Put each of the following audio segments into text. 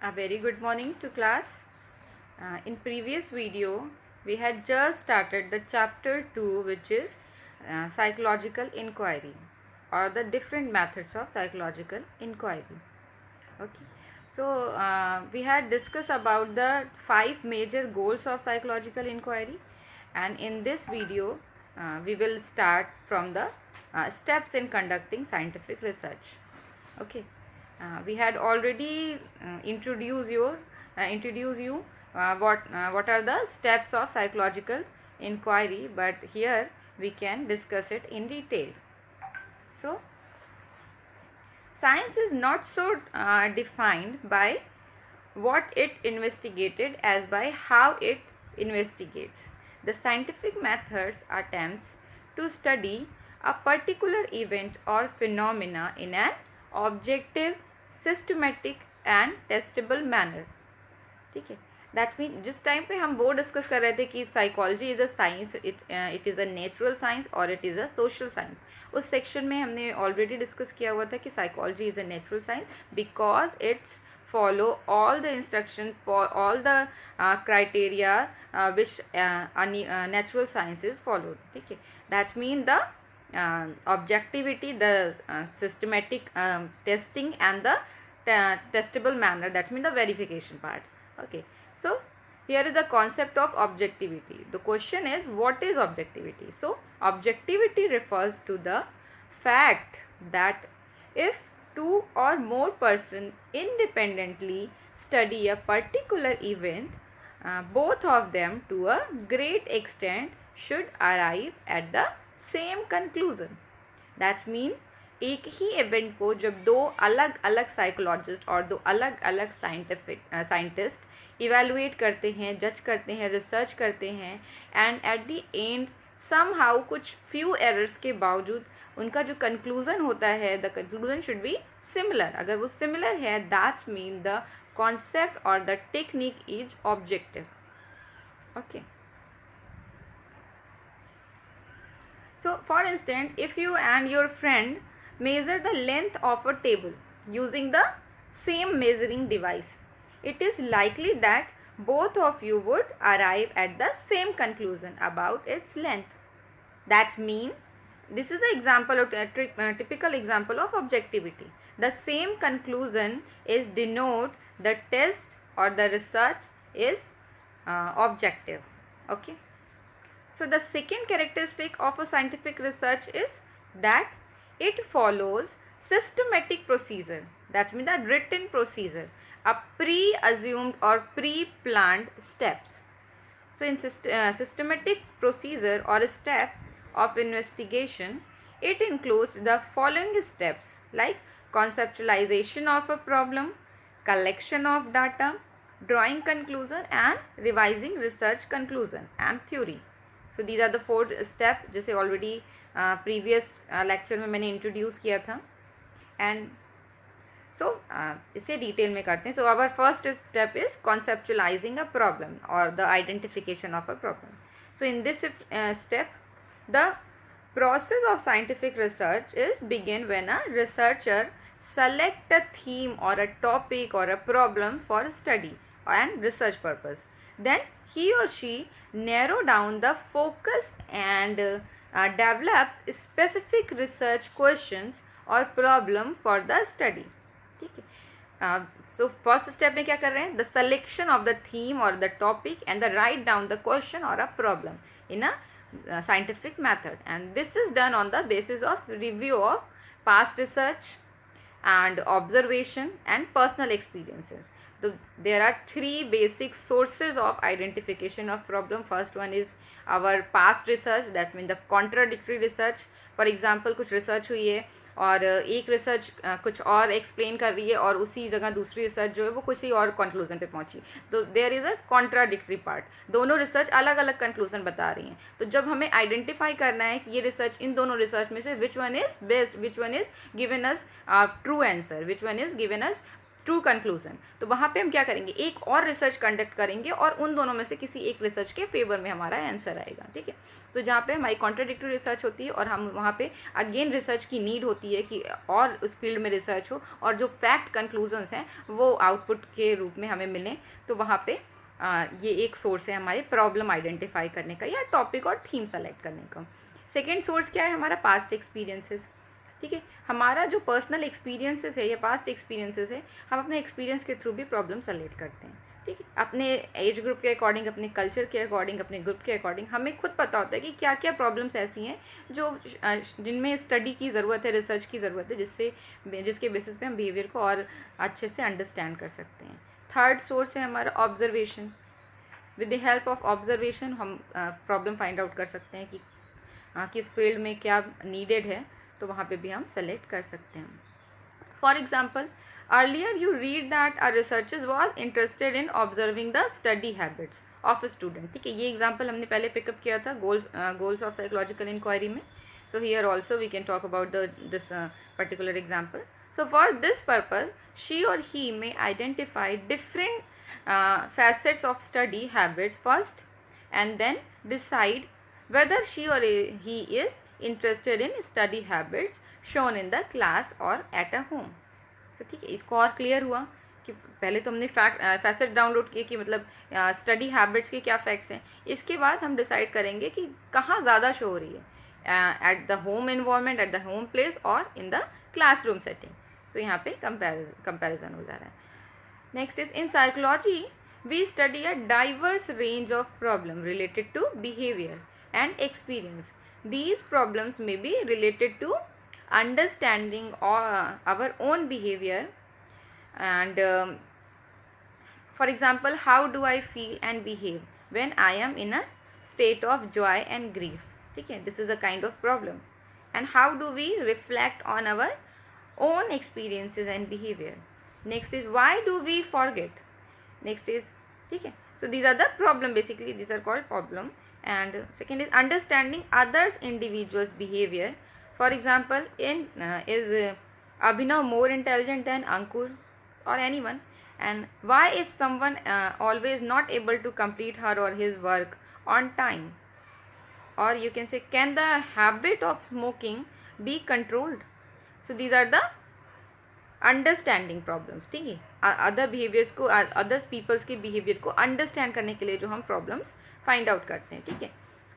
A very good morning to class. In previous video, we had just started the chapter 2, which is psychological inquiry or the different methods of psychological inquiry. Okay. So we had discussed about the 5 major goals of psychological inquiry, and in this video we will start from the steps in conducting scientific research. Okay. We had already introduce you what are the steps of psychological inquiry, but here we can discuss it in detail. So science is not so defined by what it investigated as by how it investigates. The scientific methods attempts to study a particular event or phenomena in an objective, systematic and testable manner. ठीक है, that's mean जिस time पे हम वो discuss कर रहे थे कि psychology is a science, it is a natural science और it is a social science, उस सेक्शन में हमने ऑलरेडी डिस्कस किया हुआ था कि psychology is a natural science because it's follow all the instruction for all the criteria which natural sciences followed. ठीक है, that's mean the objectivity, the systematic testing and the testable manner, that's mean the verification part. Okay, so here is the concept of objectivity. The question is, what is objectivity? So objectivity refers to the fact that if two or more persons independently study a particular event, both of them to a great extent should arrive at the same conclusion. That's mean एक ही event को जब दो अलग अलग psychologist और दो अलग अलग साइंटिस्ट इवेलुएट करते हैं, जज करते हैं, रिसर्च करते हैं, and at the end somehow कुछ फ्यू एरर्स के बावजूद उनका जो कंक्लूजन होता है, the conclusion should be similar. अगर वो सिमिलर है, दैट्स मीन द कॉन्सेप्ट और the technique is objective. Okay, so for instance, if you and your friend measure the length of a table using the same measuring device, it is likely that both of you would arrive at the same conclusion about its length. That means this is the example of typical example of objectivity. The same conclusion is denote the test or the research is objective. Okay. So the second characteristic of a scientific research is that it follows systematic procedure. That means the written procedure, a pre-assumed or pre-planned steps. So in systematic procedure or steps of investigation, it includes the following steps like conceptualization of a problem, collection of data, drawing conclusion and revising research conclusion and theory. So these are the 4 steps जिसे already previous lecture में मैंने introduce किया था. And so इसे detail में करते हैं. So our first step is conceptualizing a problem or the identification of a problem. So in this step, the process of scientific research is begin when a researcher select a theme or a topic or a problem for study and research purpose. Then he or she narrow down the focus and develops specific research questions or problem for the study. ठीक है. So first step में क्या कर रहे हैं? The selection of the theme or the topic and the write down the question or a problem in a scientific method, and this is done on the basis of review of past research and observation and personal experiences. So there are 3 basic sources of identification of problem. First one is our past research, that means the contradictory research. For example, कुछ research हुई है और एक research कुछ और explain कर रही है और उसी जगह दूसरी रिसर्च जो है वो किसी और कंक्लूजन पे पहुंची, तो there is a contradictory part. दोनों रिसर्च अलग अलग कंक्लूजन बता रही हैं. तो जब हमें आइडेंटिफाई करना है कि ये रिसर्च इन दोनों रिसर्च में से which one is best, which one is given us true answer, which one is given us true conclusion, तो वहाँ पे हम क्या करेंगे, एक और रिसर्च कंडक्ट करेंगे और उन दोनों में से किसी एक रिसर्च के फेवर में हमारा आंसर आएगा, ठीक है। तो जहाँ पे हमारी कॉन्ट्राडिक्टरी रिसर्च होती है और हम वहाँ पे अगेन रिसर्च की नीड होती है कि और उस फील्ड में रिसर्च हो और जो फैक्ट कंक्लूजन्स हैं वो आउटपुट के रूप में हमें मिलें, तो वहाँ पे ये एक सोर्स है हमारे प्रॉब्लम आइडेंटिफाई करने का या टॉपिक और थीम सेलेक्ट करने का। सेकेंड सोर्स क्या है, हमारा पास्ट एक्सपीरियंसेस, ठीक है। हमारा जो पर्सनल एक्सपीरियंसेस है या पास्ट एक्सपीरियंसेस है, हम अपने एक्सपीरियंस के थ्रू भी प्रॉब्लम सेलेक्ट करते हैं, ठीक है। अपने एज ग्रुप के अकॉर्डिंग, अपने कल्चर के अकॉर्डिंग, अपने ग्रुप के अकॉर्डिंग हमें खुद पता होता है कि क्या क्या प्रॉब्लम्स ऐसी हैं जो जिनमें स्टडी की ज़रूरत है, रिसर्च की ज़रूरत है, जिसके बेसिस पे हम बिहेवियर को और अच्छे से अंडरस्टैंड कर सकते हैं। थर्ड सोर्स है हमारा observation. With the help of observation हम प्रॉब्लम फाइंड आउट कर सकते हैं कि किस फील्ड में क्या नीडेड है, तो वहाँ पे भी हम सेलेक्ट कर सकते हैं। For example, earlier you read that a researcher was interested in observing the study habits of student, ठीक है। ये एग्जाम्पल हमने पहले पिकअप किया था गोल्स ऑफ साइकोलॉजिकल इंक्वायरी में। So here also we can talk about this particular example. So for this purpose, she or he may identify different facets of study habits first and then decide whether she or he is interested in study habits shown in the class or at a home. So ठीक है, इसको और clear हुआ कि पहले तो हमने facet download किए कि मतलब स्टडी हैबिट्स के क्या फैक्ट्स हैं, इसके बाद हम डिसाइड करेंगे कि कहाँ ज़्यादा शो हो रही है, at the home environment, at the home place और इन द क्लासरूम सेटिंग. तो यहाँ पे कंपैरिजन हो जा रहा है. Next is in psychology we study a diverse range of problem related to behaviour and experience. These problems may be related to understanding our own behavior and for example, how do I feel and behave when I am in a state of joy and grief. ठीक है, this is a kind of problem. And how do we reflect on our own experiences and behavior. Next is why do we forget. Next is, ठीक है, so these are the problem, basically these are called problem. And second is understanding others individuals behavior. For example, is Abhinav more intelligent than Ankur or anyone, and why is someone always not able to complete her or his work on time. Or you can say, can the habit of smoking be controlled. So these are the understanding problems. ठीक है, other behaviours को, others peoples के behaviour को understand करने के लिए जो हम प्रॉब्लम्स फाइंड आउट करते हैं. ठीक है,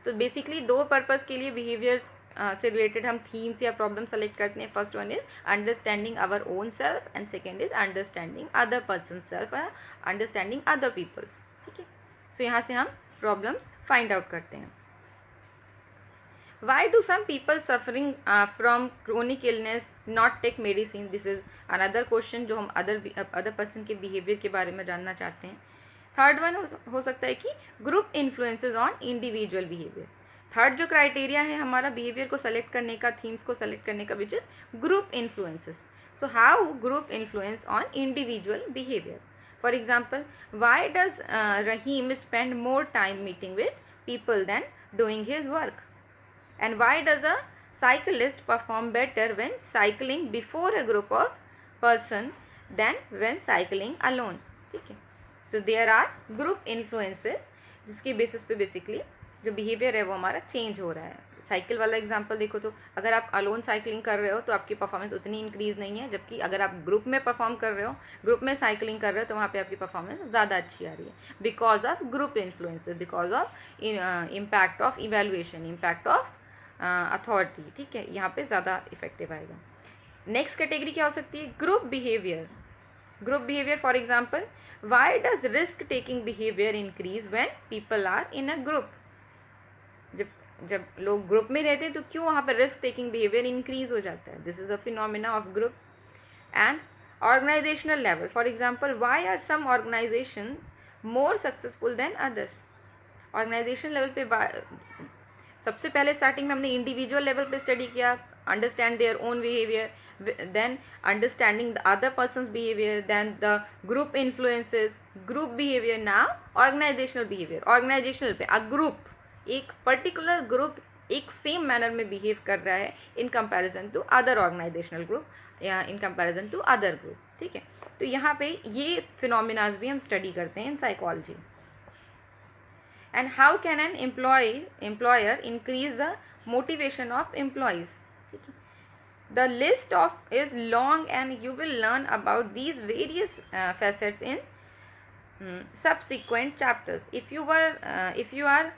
तो बेसिकली दो पर्पस के लिए बिहेवियर्स से रिलेटेड हम थीम्स या प्रॉब्लम सेलेक्ट करते हैं. First one is understanding our own self and second is understanding other person self, understanding other peoples. ठीक है, सो यहाँ से हम प्रॉब्लम्स फाइंड आउट करते हैं. Why do some people suffering from chronic illness not take medicine? This is another question जो हम other person के behavior के बारे में जानना चाहते हैं. थर्ड वन हो सकता है कि group influences on individual behaviour. Third जो क्राइटेरिया है हमारा बिहेवियर को सेलेक्ट करने का, थीम्स को सेलेक्ट करने का, which is group influences. So how group influence on individual behaviour. For example, why does Rahim spend more time meeting with people than doing his work. And why does a cyclist perform better when cycling before a group of person than when cycling alone. ठीक है, so there are group influences जिसके basis पे basically जो behaviour है वो हमारा change हो रहा है. साइकिल वाला एग्जांपल देखो तो अगर आप अलोन साइकिलिंग कर रहे हो तो आपकी परफॉर्मेंस उतनी इंक्रीज नहीं है, जबकि अगर आप ग्रुप में परफॉर्म कर रहे हो, ग्रुप में साइकिलिंग कर रहे हो तो वहाँ पे आपकी परफॉर्मेंस ज़्यादा अच्छी आ रही है. Because of group influences, because of impact of evaluation, impact of authority. ठीक है, यहाँ पे ज़्यादा इफेक्टिव आएगा. नेक्स्ट कैटेगरी क्या हो सकती है, group behaviour. Group behaviour for example, why does risk taking behaviour increase when people are in a group. जब लोग ग्रुप में रहते हैं तो क्यों वहाँ पर रिस्क टेकिंग बिहेवियर इंक्रीज हो जाता है. This is a phenomena of group. And organisational level, for example, why are some organisation more successful than others. Organisation level पे सबसे पहले स्टार्टिंग में हमने इंडिविजुअल लेवल पे स्टडी किया, understand their own behaviour, then understanding the other persons behaviour, then the group influences, group behaviour. Now organisational behaviour. Organisational पे a group, एक particular group एक सेम मैनर में बिहेव कर रहा है इन comparison to other organisational group या in comparison to other group. ठीक है, तो यहाँ पे ये फिनोमिनाज भी हम स्टडी करते हैं in psychology. And how can an employer increase the motivation of employees. The list of is long and you will learn about these various facets in subsequent chapters. If you are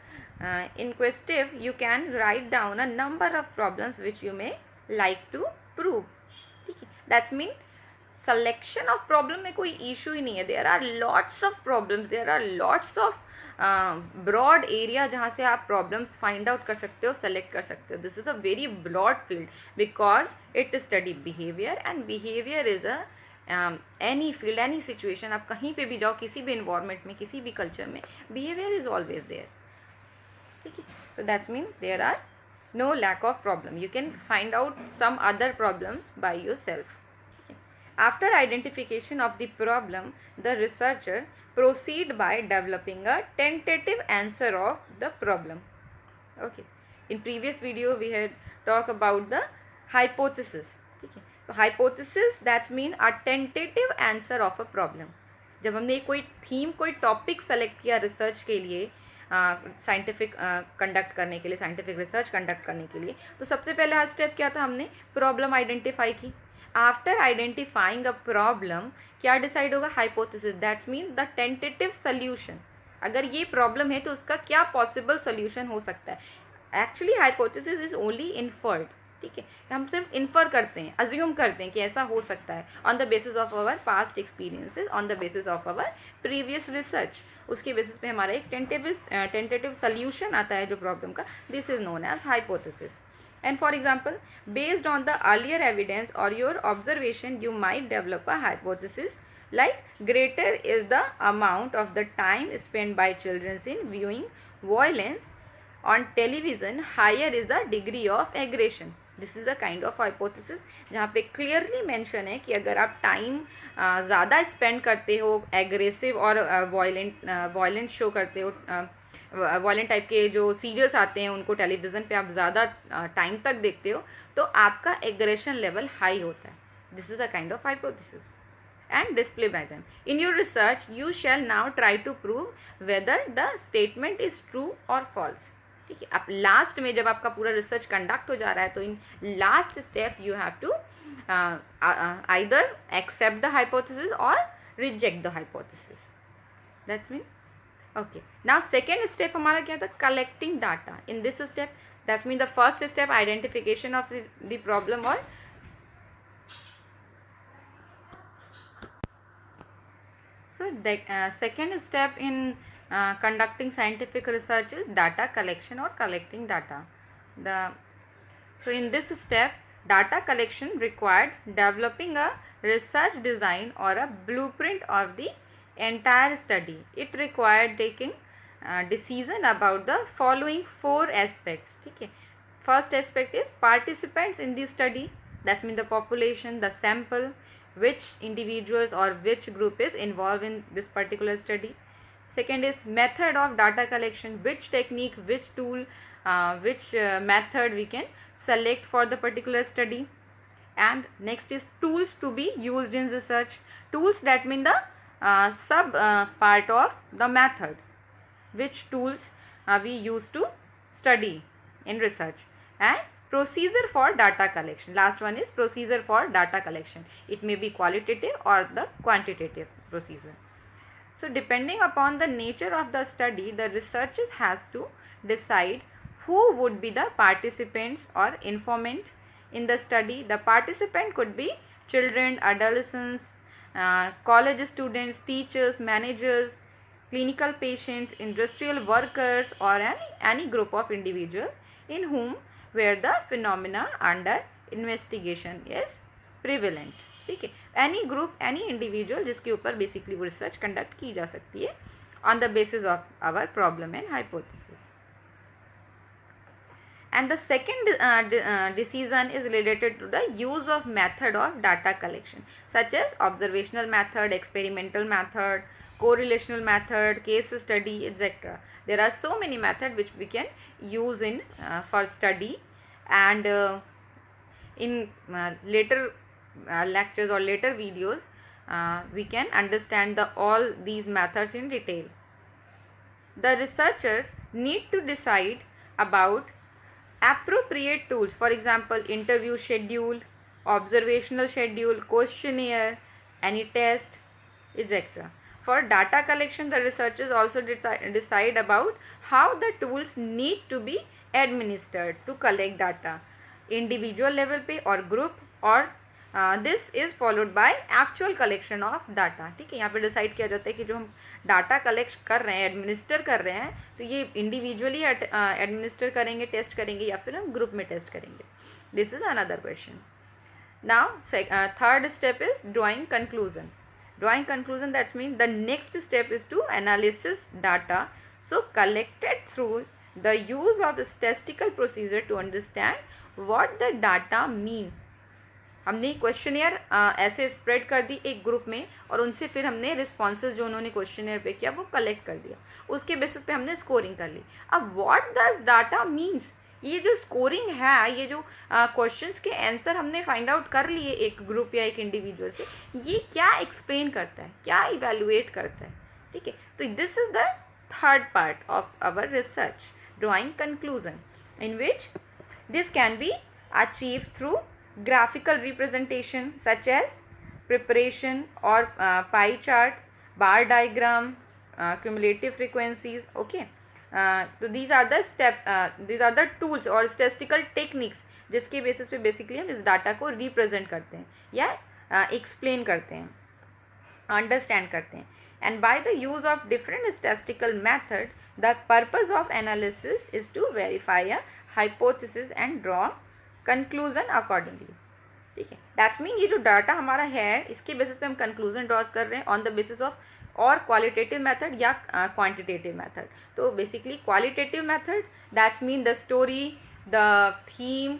inquisitive, you can write down a number of problems which you may like to prove. That's mean selection of problem में कोई issue ही नहीं है. There are lots of problems, there are lots of broad area जहाँ से आप problems find out कर सकते हो, सेलेक्ट कर सकते हो. This is a very broad field because it study behaviour and behaviour is a any field, any situation. आप कहीं पे भी जाओ, किसी भी इन्वायरमेंट में, किसी भी कल्चर में, बिहेवियर इज़ ऑलवेज देयर. ठीक है. So that's mean there are no lack of problem. You can find out some other problems by yourself. After identification of the problem, the researcher proceed by developing a tentative answer of the problem. Okay. In previous video, we had talked about the hypothesis. Okay. So hypothesis, that's mean a tentative answer of a problem. जब हमने कोई theme, कोई topic select किया research के लिए, scientific conduct करने के लिए, साइंटिफिक रिसर्च कंडक्ट करने के लिए, तो सबसे पहला स्टेप क्या था, हमने प्रॉब्लम आइडेंटिफाई की. आफ्टर आइडेंटिफाइंग अ प्रॉब्लम क्या डिसाइड होगा, hypothesis. That's mean the tentative solution. अगर ये प्रॉब्लम है तो उसका क्या पॉसिबल सोल्यूशन हो सकता है. Actually hypothesis is only inferred. ठीक है. हम सिर्फ इन्फर करते हैं, अज्यूम करते हैं कि ऐसा हो सकता है on the basis of our past experiences, on the basis of our previous research. उसके बेसिस पे हमारा एक टेंटेटिव सोल्यूशन आता है जो प्रॉब्लम का. This is known as hypothesis. And for example, based on the earlier evidence or your observation, you might develop a hypothesis like greater is the amount of the time spent by children in viewing violence on television, higher is the degree of aggression. This is a kind of hypothesis जहाँ पे clearly mention है कि अगर आप time ज़्यादा spend करते हो, aggressive और वायलेंट शो करते हो, वॉयलेंट टाइप के जो सीरियल्स आते हैं उनको टेलीविज़न पे आप ज़्यादा टाइम तक देखते हो, तो आपका एग्रेशन लेवल हाई होता है. This is a kind of hypothesis and display by them. In your research you shall now try to prove whether the statement is true और फॉल्स. ठीक है. अब लास्ट में जब आपका पूरा रिसर्च कंडक्ट हो जा रहा है, तो in last step you have to either accept the hypothesis or reject the hypothesis. That's mean okay. Now second step हमारा क्या था, collecting data. In this step, that's mean the first step identification of the problem or so the second step in conducting scientific research is data collection or collecting data. So in this step, data collection required developing a research design or a blueprint of the entire study. It required taking decision about the following 4 aspects. ठीक है. First aspect is participants in the study. That means the population, the sample, which individuals or which group is involved in this particular study. Second is method of data collection. Which technique, which tool, which method we can select for the particular study. And next is tools to be used in research. Tools, that mean the sub part of the method, which tools we use to study in research. And procedure for data collection. Last one is procedure for data collection. It may be qualitative or the quantitative procedure. So depending upon the nature of the study, the researcher has to decide who would be the participants or informant in the study. The participant could be children, adolescents, college students, teachers, managers, clinical patients, industrial workers, or any group of individuals in whom where the phenomena under investigation is prevalent. ठीक है. Any group, any individual जिसके ऊपर basically वो research conduct की जा सकती है on the basis of our problem and hypothesis. And the second decision is related to the use of method of data collection, such as observational method, experimental method, correlational method, case study, etc. There are so many methods which we can use in for study, and in later lectures or later videos we can understand all these methods in detail. The researcher need to decide about appropriate tools, for example interview schedule, observational schedule, questionnaire, any test, etc. For data collection, the researchers also decide about how the tools need to be administered to collect data, individual level पे और group, और this is followed by actual collection of data. ठीक है, यहाँ पे decide किया जाता है कि जो हम डाटा कलेक्ट कर रहे हैं, एडमिनिस्टर कर रहे हैं, तो ये इंडिविजुअली एडमिनिस्टर करेंगे, टेस्ट करेंगे, या फिर हम ग्रुप में टेस्ट करेंगे. This is another question. Now third step is drawing conclusion. Drawing conclusion, that means the next step is to analysis data so collected through the use of statistical procedure to understand what the data mean. हमने questionnaire ऐसे spread कर दी एक group में, और उनसे फिर हमने responses जो उन्होंने क्वेश्चनियर पे किया वो कलेक्ट कर दिया. उसके बेसिस पे हमने स्कोरिंग कर ली. अब व्हाट डज डाटा मीन्स, ये जो स्कोरिंग है, ये जो क्वेश्चंस के आंसर हमने फाइंड आउट कर लिए एक ग्रुप या एक इंडिविजुअल से, ये क्या एक्सप्लेन करता है, क्या इवेलुएट करता है. ठीक है, तो this is the third part of our research, drawing conclusion, in which this can be achieve through graphical representation such as preparation or pie chart, bar diagram, cumulative frequencies. Okay, so these are the steps, these are the tools or statistical techniques जिसके basis पे basically हम इस data को represent करते हैं या explain करते हैं, अंडरस्टैंड करते हैं. And by the use of different statistical method, the purpose of analysis is to verify a hypothesis and draw conclusion accordingly. ठीक है, दैट्स मीन ये जो डाटा हमारा है इसके बेसिस पे हम कंक्लूजन ड्रॉ कर रहे हैं ऑन द बेसिस ऑफ और क्वालिटेटिव मेथड या क्वांटिटेटिव मेथड. तो basically qualitative method, that's mean the story, the theme,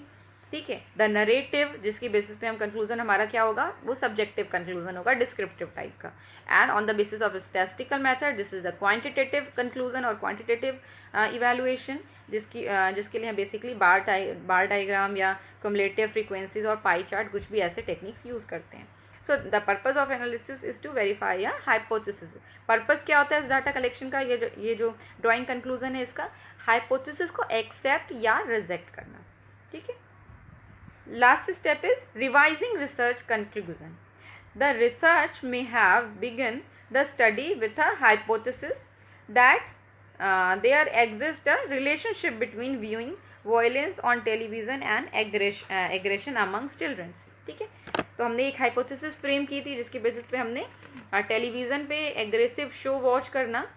ठीक है, द नरेटिव, जिसकी बेसिस पे हम कंक्लूजन हमारा क्या होगा, वो सब्जेक्टिव कंक्लूजन होगा, डिस्क्रिप्टिव टाइप का. And on the basis of statistical method, this is the quantitative conclusion और क्वांटिटेटिव इवैल्यूएशन, जिसके लिए हम बेसिकली बार डायग्राम या क्युमुलेटिव फ्रीक्वेंसीज और पाई चार्ट, कुछ भी ऐसे टेक्निक्स यूज़ करते हैं. So the purpose of analysis is to verify a hypothesis. Purpose क्या होता है इस डाटा कलेक्शन का, ये जो ड्राइंग कंक्लूजन है इसका, हाइपोथेसिस को एक्सेप्ट या रिजेक्ट करना. ठीक है. Last step is revising research conclusion. The research may have begun the study with a hypothesis that there exists a relationship between viewing violence on television and aggression amongst children. ठीक है, तो हमने एक hypothesis frame की थी जिसके basis पे हमने टेलीविज़न पे एग्रेसिव शो वॉच करना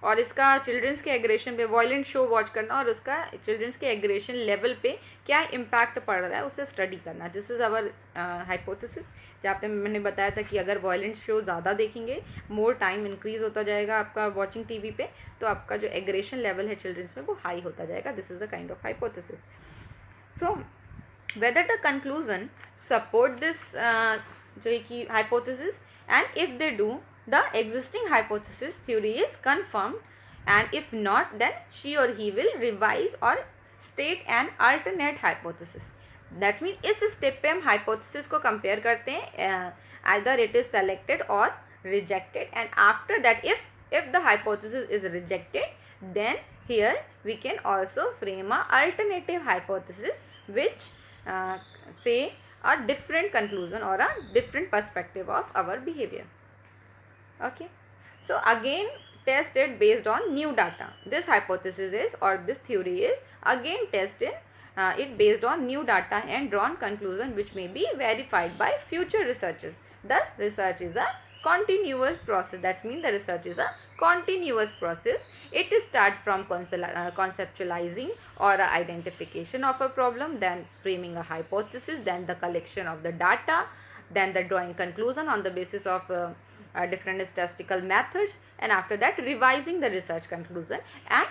और इसका चिल्ड्रंस के एग्रेशन पे, वायलेंट शो वॉच करना और उसका चिल्ड्रंस के एग्रेशन लेवल पे क्या इम्पैक्ट पड़ रहा है उसे स्टडी करना. दिस इज़ आवर हाइपोथेसिस, जहाँ पे मैंने बताया था कि अगर वायलेंट शो ज़्यादा देखेंगे, मोर टाइम इंक्रीज़ होता जाएगा आपका वॉचिंग टीवी पे, तो आपका जो एग्रेशन लेवल है चिल्ड्रंस में वो हाई होता जाएगा. This is a kind of hypothesis. So whether the conclusion support this जो है कि hypothesis, and if they do, the existing hypothesis theory is confirmed, and if not, then she or he will revise or state an alternate hypothesis. That means इस step पे हम hypothesis को compare करते हैं, either it is selected or rejected, and after that if the hypothesis is rejected, then here we can also frame a alternative hypothesis which say a different conclusion or a different perspective of our behavior. Okay, so again tested based on new data. This hypothesis is, or this theory is again tested it based on new data and drawn conclusion which may be verified by future researchers. Thus research is a continuous process. That means the research is a continuous process. It starts from conceptualizing or identification of a problem, then framing a hypothesis, then the collection of the data, then the drawing conclusion on the basis of different statistical methods, and after that revising the research conclusion and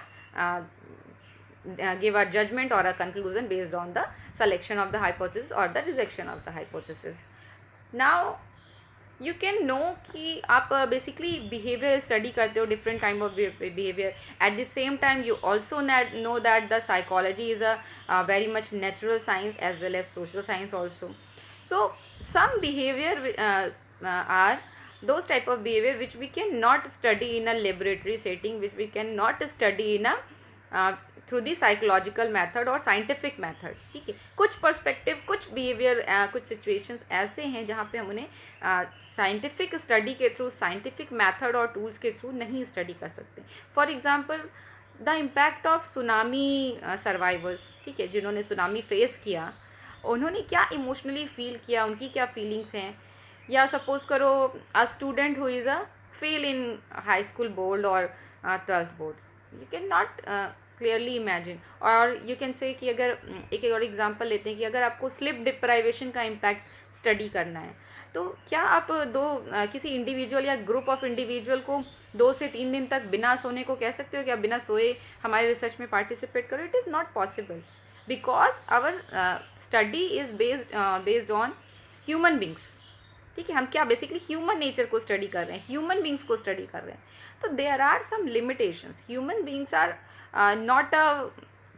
give a judgment or a conclusion based on the selection of the hypothesis or the rejection of the hypothesis. Now you can know कि आप basically behavior study करते हो, different kind of behavior. At the same time you also know that the psychology is a very much natural science as well as social science also. So some behavior are those type of behavior which we can not study in a laboratory setting, which we can not study in a through the psychological method और scientific method. ठीक है, कुछ perspective, कुछ behaviour, कुछ situations ऐसे हैं जहाँ पे हम उन्हें साइंटिफिक स्टडी के थ्रू, साइंटिफिक मैथड और टूल्स के थ्रू नहीं स्टडी कर सकते. For example the impact of tsunami survivors. ठीक है, जिन्होंने सुनामी फेस किया, उन्होंने क्या इमोशनली फील किया, उनकी क्या फीलिंग्स हैं. या सपोज करो a student who is a fail in high school board और 12th board, you can not clearly imagine. और यू कैन से कि अगर एक और एग्जांपल लेते हैं कि अगर आपको स्लिप डिप्राइवेशन का इम्पैक्ट स्टडी करना है, तो क्या आप किसी इंडिविजुअल या ग्रुप ऑफ इंडिविजुअल को 2 से 3 दिन तक बिना सोने को कह सकते हो कि आप बिना सोए हमारे रिसर्च में पार्टिसिपेट करो? It is not possible, because our study is based on human beings. ठीक है, हम क्या बेसिकली ह्यूमन नेचर को स्टडी कर रहे हैं, ह्यूमन बींग्स को स्टडी कर रहे हैं. तो there are some limitations. Human beings are not a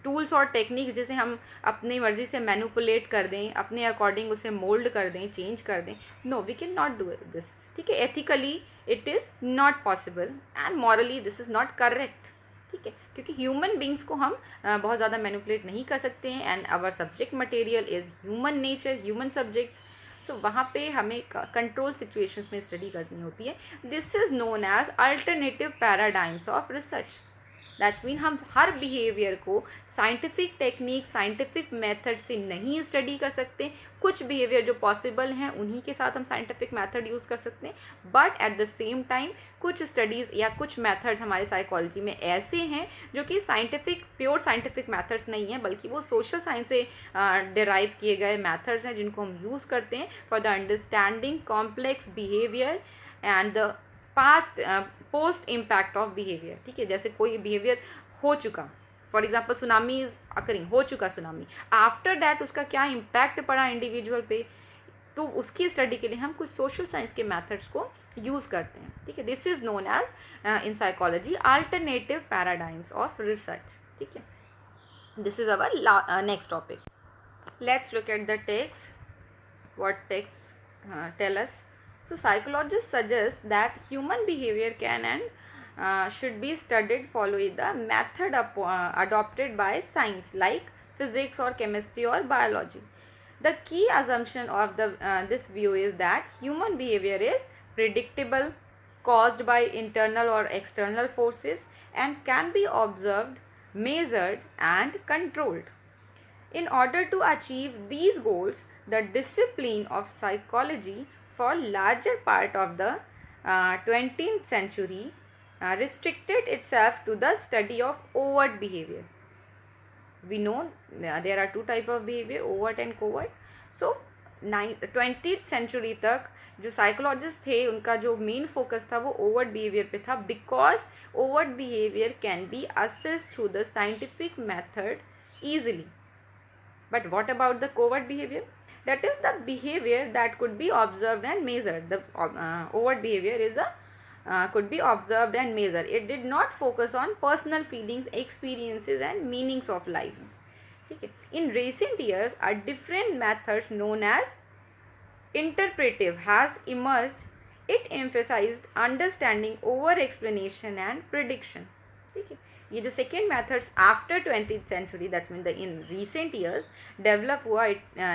tools और टेक्निक्स जिसे हम अपनी मर्जी से मैनिपुलेट कर दें, अपने अकॉर्डिंग उसे मोल्ड कर दें, चेंज कर दें. No, we can not do this. ठीक है, ethically it is not possible and morally this is not correct. ठीक है, क्योंकि ह्यूमन बींग्स को हम बहुत ज़्यादा मैनिपुलेट नहीं कर सकते हैं. And our subject material is human nature, human subjects. So वहाँ पे हमें कंट्रोल सिचुएशंस में स्टडी करनी होती है. This is known as alternative paradigms of research. That's mean हम हर बिहेवियर को साइंटिफिक टेक्निक, साइंटिफिक मेथड से नहीं स्टडी कर सकते. कुछ बिहेवियर जो पॉसिबल हैं उन्हीं के साथ हम साइंटिफिक मेथड यूज़ कर सकते हैं. But at the same time कुछ स्टडीज़ या कुछ मेथड्स हमारे साइकोलॉजी में ऐसे हैं जो कि साइंटिफिक, प्योर साइंटिफिक मेथड्स नहीं हैं, बल्कि वो सोशल साइंस से डिराइव किए गए मेथड्स हैं जिनको हम यूज़ करते हैं for the understanding complex behaviour and the past post impact of behaviour. ठीक है, जैसे कोई बिहेवियर हो चुका, for example tsunami is occurring, हो चुका सुनामी, आफ्टर दैट उसका क्या इम्पैक्ट पड़ा इंडिविजुअल पे, तो उसकी स्टडी के लिए हम कुछ सोशल साइंस के मेथड्स को यूज़ करते हैं. ठीक है, this is known as in psychology alternative paradigms of research. ठीक है, this is our next topic. Let's look at the text. What text tell us? So psychologists suggest that human behavior can and should be studied following the method adopted by science like physics or chemistry or biology. The key assumption of this view is that human behavior is predictable, caused by internal or external forces, and can be observed, measured, and controlled. In order to achieve these goals, the discipline of psychology for larger part of the 20th century restricted itself to the study of overt behavior. We know there are 2 type of behavior, overt and covert. So 20th century तक जो psychologist थे उनका जो main focus था वो overt behaviour पे था, because overt behaviour can be assessed through the scientific method easily. But what about the covert behavior? That is the behavior that could be observed and measured. The overt behavior is could be observed and measured. It did not focus on personal feelings, experiences, and meanings of life. Okay. In recent years, a different method known as interpretive has emerged. It emphasized understanding over explanation and prediction. Okay. ये जो second methods after 20th century, that's mean the in recent years develop हुआ,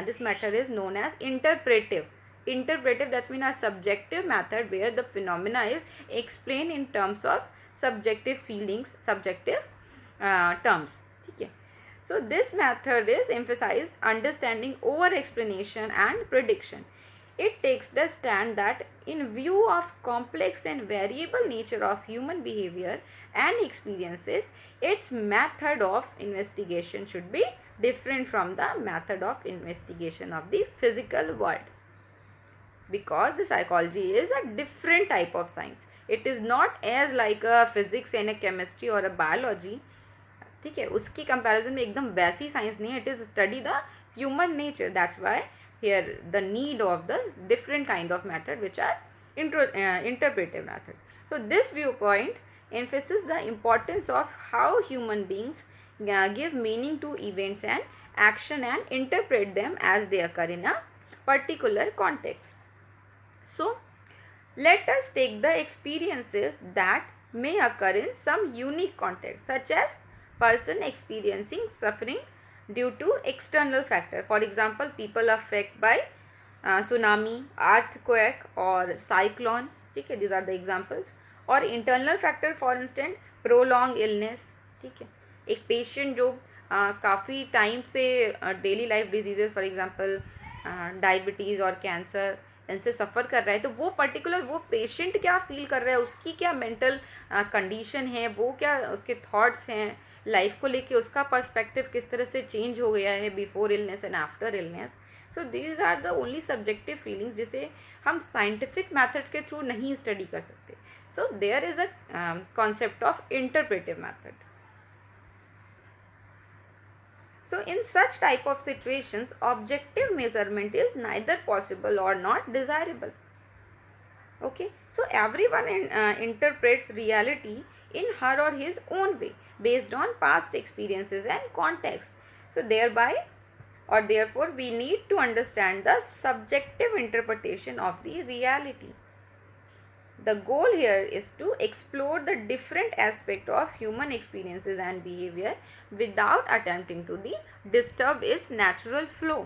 this method is known as interpretive. That's mean a subjective method where the phenomena is explain in terms of subjective feelings, subjective terms. ठीक है, so this method is emphasise understanding over explanation and prediction. It takes the stand that in view of complex and variable nature of human behavior and experiences, its method of investigation should be different from the method of investigation of the physical world. Because the psychology is a different type of science. It is not as like a physics and a chemistry or a biology. ठीक है, उसकी comparison में एकदम वैसी science नहीं है. It is study the human nature. That's why here the need of the different kind of method which are interpretive methods. So this viewpoint emphasizes the importance of how human beings give meaning to events and action and interpret them as they occur in a particular context. So Let us take the experiences that may occur in some unique context, such as person experiencing suffering due to external factor. For example, people affected by tsunami, earthquake or cyclone. ठीक है, these are the examples. और internal factor, for instance, prolonged illness. ठीक है, एक patient जो काफ़ी time से daily life diseases, for example diabetes और कैंसर, इनसे सफ़र कर रहा है, तो वो पर्टिकुलर वो पेशेंट क्या फील कर रहा है, उसकी क्या मेंटल कंडीशन है, वो क्या उसके थॉट्स हैं लाइफ को लेके, उसका पर्सपेक्टिव किस तरह से चेंज हो गया है before illness and after illness. So these are the only subjective feelings जिसे हम साइंटिफिक मैथड्स के थ्रू नहीं स्टडी कर सकते. So there is a concept of interpretive method. So in such type of situations, objective measurement is neither possible or not desirable. Okay, so everyone interprets reality in her or his own way based on past experiences and context. So therefore we need to understand the subjective interpretation of the reality. The goal here is to explore the different aspect of human experiences and behavior without attempting to disturb its natural flow.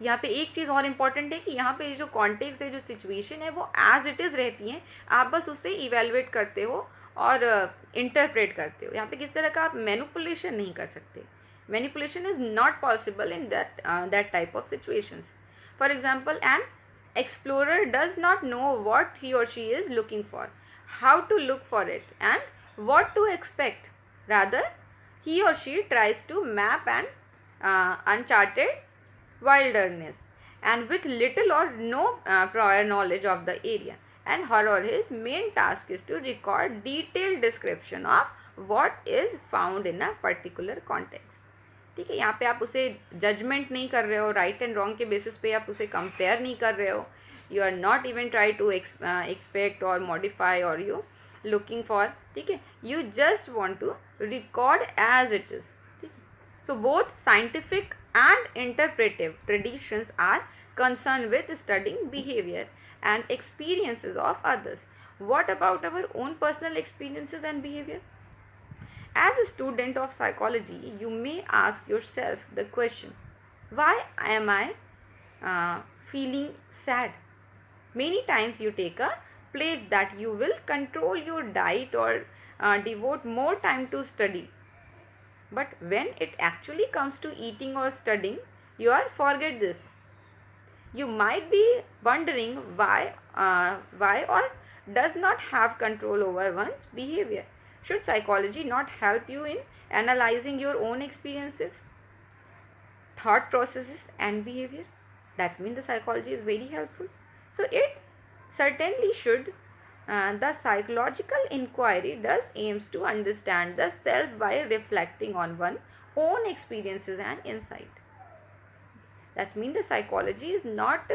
यहाँ पे एक चीज़ और important है कि यहाँ पे जो context है, जो सिचुएशन है, वो एज इट इज़ रहती हैं, आप बस उससे इवेलुएट करते हो और इंटरप्रेट करते हो. यहाँ पे किस तरह का आप मैनिपुलेशन नहीं कर सकते. Manipulation is not possible in that type of situations. For example, an explorer does not know what he or she is looking for, how to look for it, and what to expect. Rather, he or she tries to map an uncharted wilderness and with little or no prior knowledge of the area, and her or his main task is to record detailed description of what is found in a particular context. ठीक है, यहाँ पे आप उसे judgement नहीं कर रहे हो, राइट एंड रॉन्ग के बेसिस पे आप उसे कंपेयर नहीं कर रहे हो. You are not even try to expect और मॉडिफाई और यू लुकिंग फॉर. ठीक है, you just want to record as it is. ठीक है, so both scientific and interpretive traditions are concern with studying behaviour and experiences of others. What about our own personal experiences and behaviour? As a student of psychology, you may ask yourself the question, why am I feeling sad? Many times you take a pledge that you will control your diet or devote more time to study. But when it actually comes to eating or studying, you are forget this. You might be wondering why or does not have control over one's behavior. Should psychology not help you in analyzing your own experiences, thought processes and behavior? That means the psychology is very helpful. So it certainly should. The psychological inquiry does aims to understand the self by reflecting on one's own experiences and insight. That means the psychology is not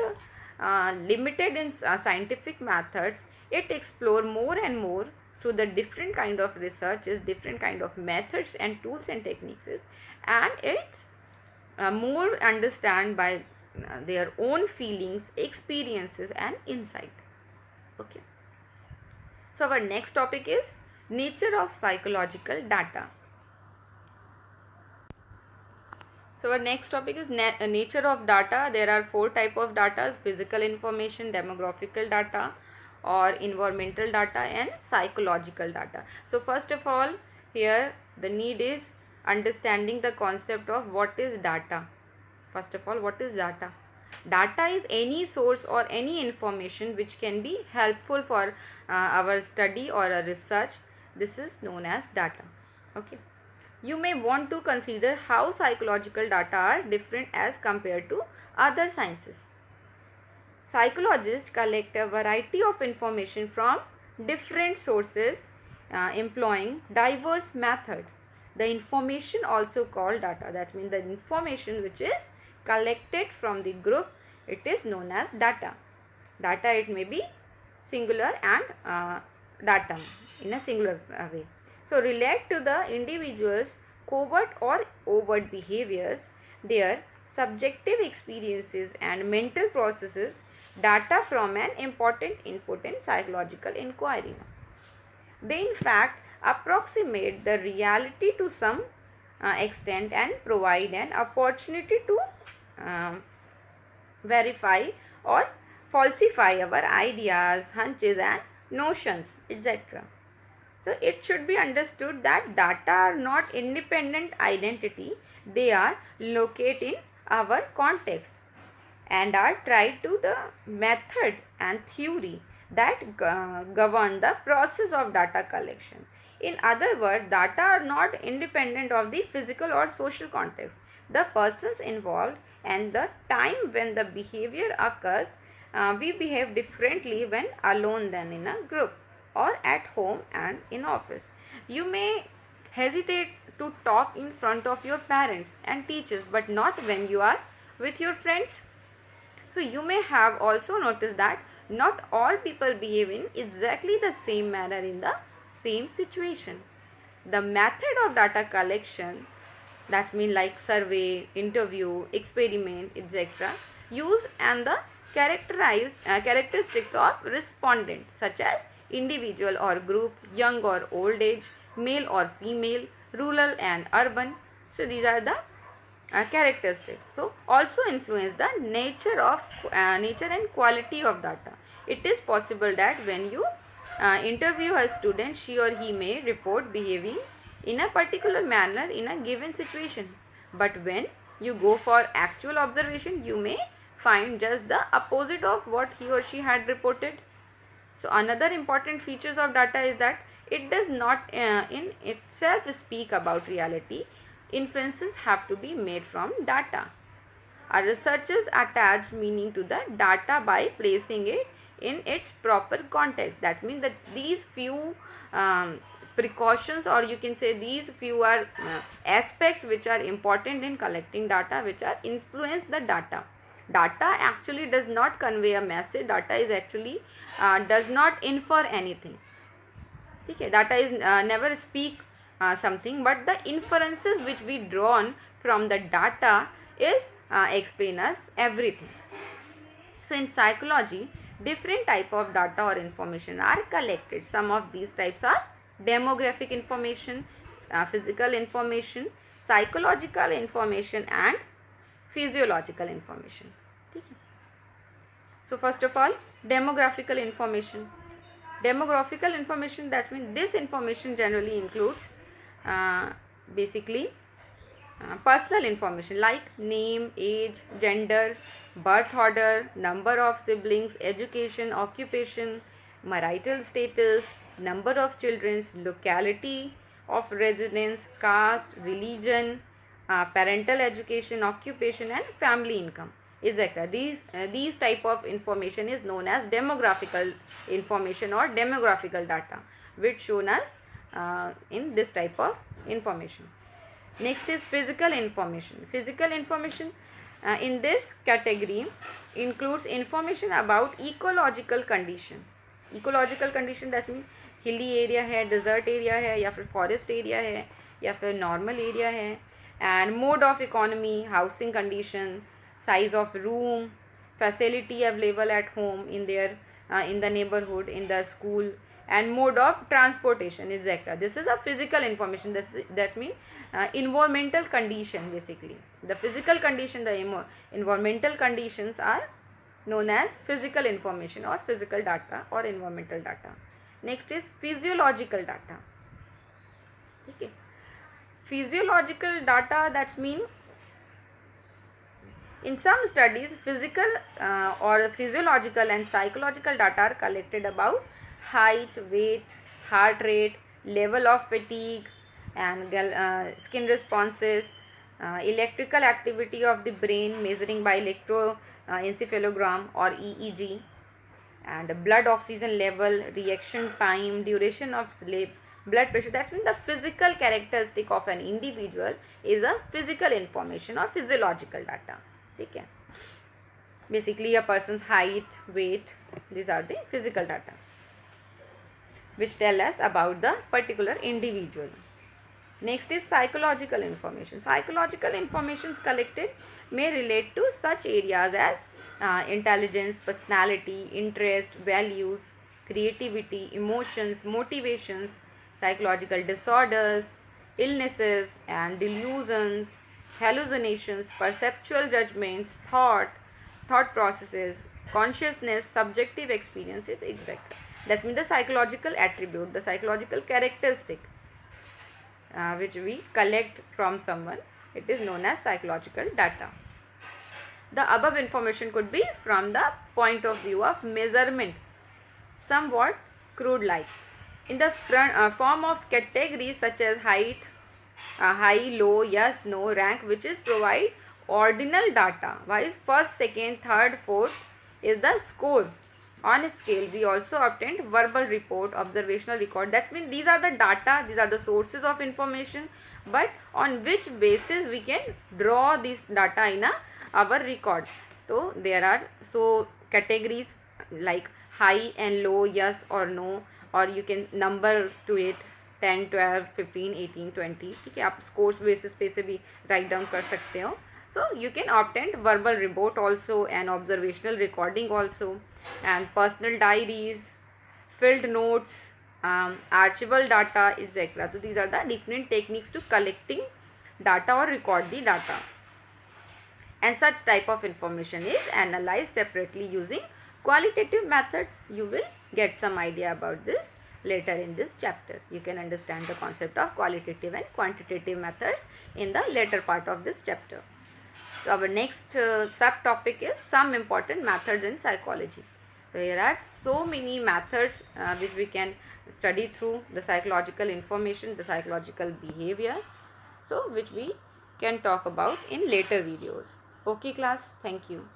limited in scientific methods. It explores more and more through the different kind of researches, different kind of methods and tools and techniques, and it's more understand by their own feelings, experiences and insight. Okay, so our next topic is nature of psychological data. So our next topic is nature of data. There are 4 type of data: physical information, demographical data, or environmental data, and psychological data. So first of all, here the need is understanding the concept of what is data. First of all, what is data? Data is any source or any information which can be helpful for our study or a research. This is known as data. Okay, you may want to consider how psychological data are different as compared to other sciences. Psychologists collect a variety of information from different sources employing diverse methods. The information also called data. That means the information which is collected from the group, it is known as data. Data, it may be singular and datum in a singular way. So relate to the individual's covert or overt behaviors, their subjective experiences and mental processes data from an important input in psychological inquiry. They in fact approximate the reality to some extent and provide an opportunity to um, verify or falsify our ideas, hunches and notions, etc. So it should be understood that data are not independent identity, they are located in our context and are tied to the method and theory that govern the process of data collection. In other words, data are not independent of the physical or social context, the persons involved and the time when the behavior occurs. We behave differently when alone than in a group or at home and in office. You may hesitate to talk in front of your parents and teachers, but not when you are with your friends. So you may have also noticed that not all people behave in exactly the same manner in the same situation. The method of data collection, that means like survey, interview, experiment, etc., use and the characteristics of respondent such as individual or group, young or old age, male or female, rural and urban. So these are the characteristics. So also influence the nature and quality of data. It is possible that when you interview a student, she or he may report behaving in a particular manner in a given situation, but when you go for actual observation, you may find just the opposite of what he or she had reported. So another important features of data is that it does not in itself speak about reality. Inferences have to be made from data. Our researchers attach meaning to the data by placing it in its proper context. That means that these few precautions, or you can say these few are aspects which are important in collecting data, which are influence the data. Data actually does not convey a message. Data is actually does not infer anything. Okay, data is never speak something, but the inferences which we drawn from the data is explain us everything. So in psychology, different type of data or information are collected. Some of these types are demographic information, physical information, psychological information and physiological information. So first of all, demographical information. Demographical information, that means this information generally includes basically personal information like name, age, gender, birth order, number of siblings, education, occupation, marital status, number of children, locality of residence, caste, religion, parental education, occupation and family income, etc. These type of information is known as demographical information or demographical data, which shown us in this type of information. Next is physical information. Physical information in this category includes information about ecological condition. Ecological condition, that means hilly area है, desert area है, या फिर forest area है, या फिर normal area है, and mode of economy, housing condition, size of room, facility available at home, in their in the neighborhood, in the school, and mode of transportation, etc. This is a physical information. That means environmental condition. Basically the physical condition, the environmental conditions are known as physical information or physical data or environmental data. Next is physiological data. Okay, physiological data, that means in some studies physical or physiological and psychological data are collected about height, weight, heart rate, level of fatigue and skin responses, electrical activity of the brain measuring by electroencephalogram or EEG, and blood oxygen level, reaction time, duration of sleep, blood pressure. That means the physical characteristic of an individual is a physical information or physiological data. Okay, basically a person's height, weight, these are the physical data which tell us about the particular individual. Next is psychological information. Psychological information is collected may relate to such areas as intelligence, personality, interest, values, creativity, emotions, motivations, psychological disorders, illnesses and delusions, hallucinations, perceptual judgments, thought processes, consciousness, subjective experiences, etc. That means the psychological attribute, the psychological characteristic which we collect from someone, it is known as psychological data. The above information could be from the point of view of measurement, somewhat crude like, in the form of categories such as height, high, low, yes, no, rank, which is provide ordinal data, while first, second, third, fourth is the score. On scale, we also obtained verbal report, observational record. That means these are the data, these are the sources of information, but on which basis we can draw this data in our record. So there are categories like high and low, yes or no, or you can number to it 10, 12, 15, 18, 20. ठीक है, आप scores basis पे से भी write down कर सकते हो. So you can obtain verbal report also and observational recording also, and personal diaries, field notes, archival data, etc. So these are the different techniques to collecting data or record the data. And such type of information is analyzed separately using qualitative methods. You will get some idea about this later in this chapter. You can understand the concept of qualitative and quantitative methods in the later part of this chapter. So our next subtopic is some important methods in psychology. So there are so many methods which we can study through the psychological information, the psychological behavior, so which we can talk about in later videos. Okay class, thank you.